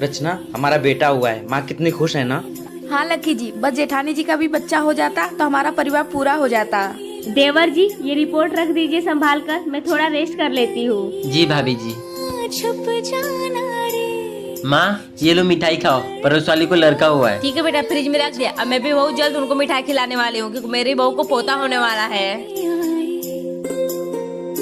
रचना, हमारा बेटा हुआ है, माँ कितनी खुश है ना। हाँ लकी जी, बस जेठानी जी का भी बच्चा हो जाता तो हमारा परिवार पूरा हो जाता। देवर जी, ये रिपोर्ट रख दीजिए संभाल कर, मैं थोड़ा रेस्ट कर लेती हूँ। जी भाभी जी। माँ ये लो मिठाई खाओ, पड़ोस वाली को लड़का हुआ है। ठीक है बेटा, फ्रिज में रख दिया। अब मैं भी बहुत जल्द उनको मिठाई खिलाने वाली हूँ क्योंकि मेरी बहू को पोता होने वाला है।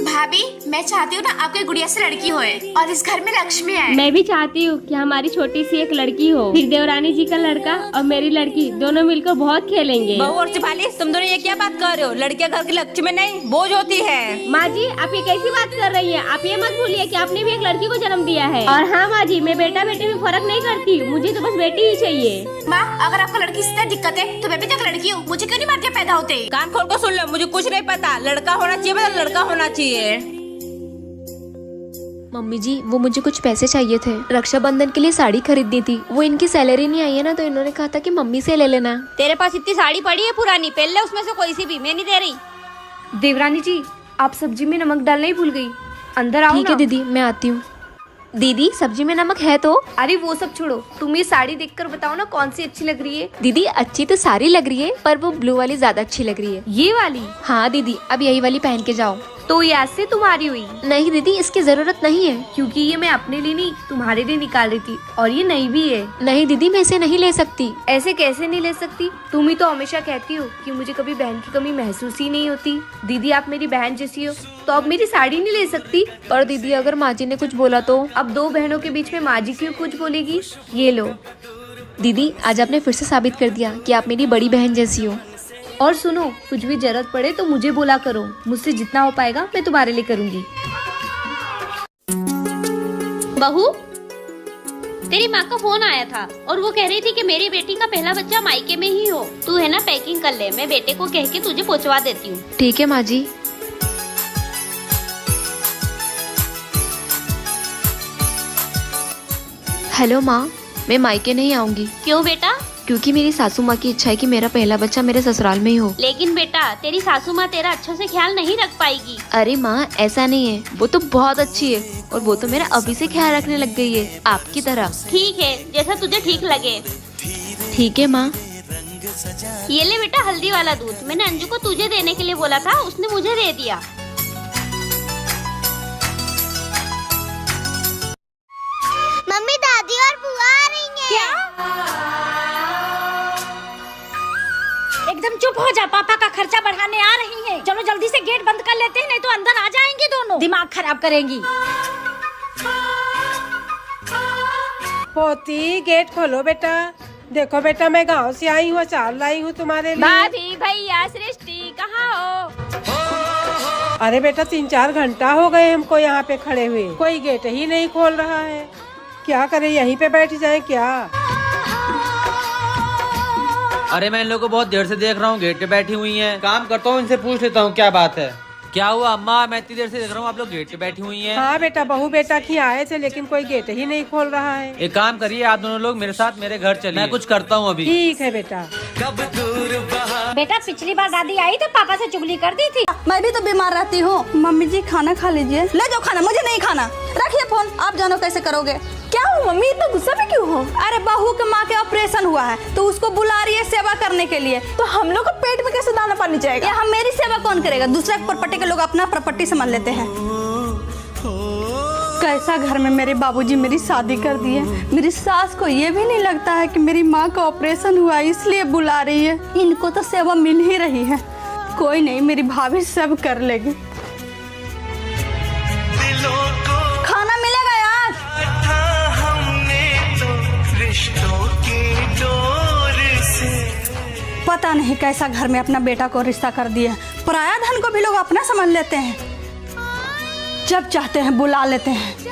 भाभी, मैं चाहती हूँ ना आपके गुड़िया से लड़की होए और इस घर में लक्ष्मी आए। मैं भी चाहती हूँ कि हमारी छोटी सी एक लड़की हो, फिर देवरानी जी का लड़का और मेरी लड़की दोनों मिलकर बहुत खेलेंगे। बहू और सिपाली, तुम दोनों ये क्या बात कर रहे हो? लड़कियां घर की लक्ष्मी नहीं, बोझ होती है। माँ जी, आप ये कैसी बात कर रही हैं? आप ये मत भूलिए कि आपने भी एक लड़की को जन्म दिया है। और हाँ माँ जी, मैं बेटा बेटे में फर्क नहीं करती, मुझे तो बस बेटी ही चाहिए। माँ, अगर आपको लड़की से दिक्कत है तो मैं भी तो एक लड़की हूँ, मुझे क्यों नहीं मार के पैदा होते? कान खोल कर सुन लो, मुझे कुछ नहीं पता। लड़का होना चाहिए, मतलब लड़का होना चाहिए। मम्मी जी, वो मुझे कुछ पैसे चाहिए थे, रक्षाबंधन के लिए साड़ी खरीदनी थी। वो इनकी सैलरी नहीं आई है ना, तो इन्होंने कहा था कि मम्मी से ले लेना। तेरे पास इतनी साड़ी पड़ी है पुरानी, पहन ले उसमें से कोई सी भी, मैं नहीं दे रही। देवरानी जी, आप सब्जी में नमक डालना ही भूल गई। अंदर आओ। ठीक है दीदी, मैं आती हूँ। दीदी, सब्जी में नमक है तो? अरे वो सब छोड़ो, तुम ये साड़ी देखकर बताओ ना कौन सी अच्छी लग रही है। दीदी अच्छी तो सारी लग रही है, पर वो ब्लू वाली ज्यादा अच्छी लग रही है। ये वाली? हाँ दीदी, अब यही वाली पहन के जाओ। तो ये ऐसे तुम्हारी हुई? नहीं दीदी, इसकी जरूरत नहीं है। क्योंकि ये मैं अपने लिए नहीं तुम्हारे लिए निकाल रही थी, और ये नई भी है। नहीं दीदी, मैं इसे नहीं ले सकती। ऐसे कैसे नहीं ले सकती? तुम ही तो हमेशा कहती हो कि मुझे कभी बहन की कमी महसूस ही नहीं होती। दीदी, आप मेरी बहन जैसी हो, तो अब मेरी साड़ी नहीं ले सकती? पर दीदी, अगर माँ जी ने कुछ बोला तो? अब दो बहनों के बीच में माँ जी क्यों कुछ बोलेगी? ये लो। दीदी, आज आपने फिर से साबित कर दिया कि आप मेरी बड़ी बहन जैसी हो। और सुनो, कुछ भी जरूरत पड़े तो मुझे बोला करो, मुझसे जितना हो पाएगा मैं तुम्हारे लिए करूँगी। बहू, तेरी माँ का फोन आया था और वो कह रही थी कि मेरी बेटी का पहला बच्चा मायके में ही हो। तू है ना, पैकिंग कर ले, मैं बेटे को कह के तुझे पहुँचवा देती हूँ। ठीक है माँ जी। हेलो माँ, मैं मायके नहीं आऊंगी। क्यों बेटा? क्योंकि मेरी सासू माँ की इच्छा है कि मेरा पहला बच्चा मेरे ससुराल में ही हो। लेकिन बेटा, तेरी सासू माँ तेरा अच्छे से ख्याल नहीं रख पाएगी। अरे माँ, ऐसा नहीं है, वो तो बहुत अच्छी है और वो तो मेरा अभी से ख्याल रखने लग गई है, आपकी तरह। ठीक है, जैसा तुझे ठीक लगे। ठीक है माँ। ये ले बेटा हल्दी वाला दूध, मैंने अंजू को तुझे देने के लिए बोला था, उसने मुझे दे दिया। मम्मी, दादी और बुआ आ रही हैं। क्या? एकदम चुप हो जा, पापा का खर्चा बढ़ाने आ रही है। चलो जल्दी से गेट बंद कर लेते हैं, नहीं तो अंदर आ जाएंगी दोनों, दिमाग खराब करेंगी। पोती, गेट खोलो बेटा। देखो बेटा, मैं गांव से आई हूँ, अचार लाई हूँ तुम्हारे लिए। भाभी, भैया, सृष्टि कहाँ हो? अरे बेटा, 3-4 घंटा हो गए हमको यहाँ पे खड़े हुए, कोई गेट ही नहीं खोल रहा है। क्या करें, यहीं पे बैठ जाएं क्या? अरे मैं इन लोगों को बहुत देर से देख रहा हूँ, गेट पे बैठी हुई हैं। काम करता हूँ, इनसे पूछ लेता हूँ क्या बात है। क्या हुआ अम्मा, मैं इतनी देर से देख रहा हूँ आप लोग गेट पे बैठी हुई हैं। हाँ बेटा, बहू बेटा की आए थे, लेकिन कोई गेट ही नहीं खोल रहा है। एक काम करिए, आप दोनों लोग मेरे साथ मेरे घर चलिए, मैं कुछ करता हूँ अभी। ठीक है बेटा। बेटा, पिछली बार दादी आई तो पापा से चुगली कर दी थी। मैं भी तो बीमार रहती हूँ। मम्मी जी, खाना खा लीजिए। ले जाओ खाना, मुझे नहीं खाना। रखिए फोन, आप जानो कैसे करोगे। क्या हो मम्मी, इतना गुस्सा में क्यों हो? अरे बहू के माँ के ऑपरेशन हुआ है तो उसको बुला रही है सेवा करने के लिए। तो हम लोग को पेट में कैसे दाना पानी जाएगा? या हम मेरी सेवा कौन करेगा? दूसरा प्रॉपर्टी के लोग अपना प्रॉपर्टी समझ लेते हैं। कैसा घर में मेरे बाबूजी मेरी शादी कर दी है। मेरी सास को ये भी नहीं लगता है कि मेरी माँ का ऑपरेशन हुआ है इसलिए बुला रही है। इनको तो सेवा मिल ही रही है। कोई नहीं, मेरी भाभी सब कर लेगी। खाना मिलेगा यार। पता नहीं कैसा घर में अपना बेटा को रिश्ता कर दिया। पराया धन को भी लोग अपना समझ लेते हैं, जब चाहते हैं बुला लेते हैं।